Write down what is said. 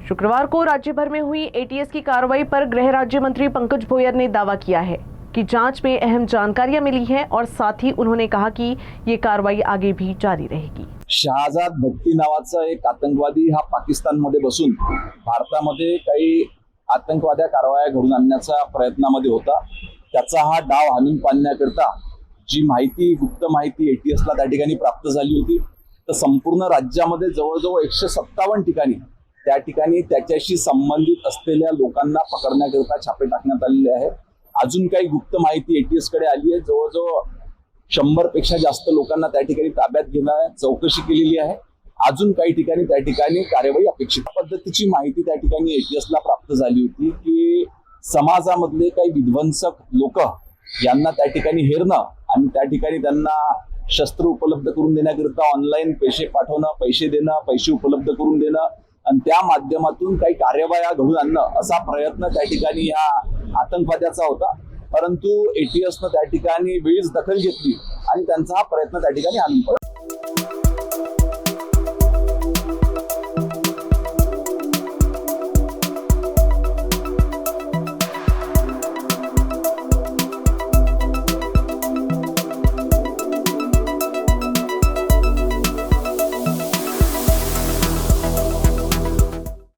शुक्रवार को राज्य भर में हुई एटीएस की कार्रवाई पर गृह राज्य मंत्री पंकज भोयर ने दावा किया है कि जांच में अहम जानकारियां मिली हैं और साथ ही उन्होंने कहा कि ये कार्रवाई आगे भी जारी रहेगी। शहाजाद भट्टी नावाचा एक आतंकवादी हा पाकिस्तानमध्ये बसून भारतामध्ये काही आतंकवाद्या कारवाया घडून आणण्याचा प्रयत्नामध्ये होता। त्याचा हा डाव हाणून पाडण्याकरता जी माहिती गुप्त माहिती एटीएसला त्या ठिकाणी प्राप्त झाली होती, तर संपूर्ण राज्यामध्ये जवळजवळ 157 ठिकाणी त्या ठिकाणी त्याच्याशी संबंधित असलेल्या लोकांना पकडण्याकरता छापे टाकण्यात आलेले आहे। अजून काही गुप्त माहिती एटीएस कडे आली आहे। जवळजवळ 100 पेक्षा जास्त लोकांना त्या ठिकाणी ताब्यात घेण्यात चौकशी केलेली आहे। अजून काही ठिकाणी त्या ठिकाणी कार्यवाही अपेक्षित पद्धतीची माहिती त्या ठिकाणी एटीएसला प्राप्त झाली होती की समाजामधले काही विध्वंसक लोक यांना त्या ठिकाणी हेरणं आणि त्या ठिकाणी त्यांना शस्त्र उपलब्ध करून देण्याकरता ऑनलाईन पैसे पाठवणं, पैसे देणं, पैसे उपलब्ध करून देणं आणि त्या माध्यमातून काही कार्यवाया घडून आणणं असा प्रयत्न त्या ठिकाणी या आतंकवाद्याचा होता। परंतु एटीएसनं त्या ठिकाणी वेळीच दखल घेतली आणि त्यांचा हा प्रयत्न त्या ठिकाणी हाणून पडला।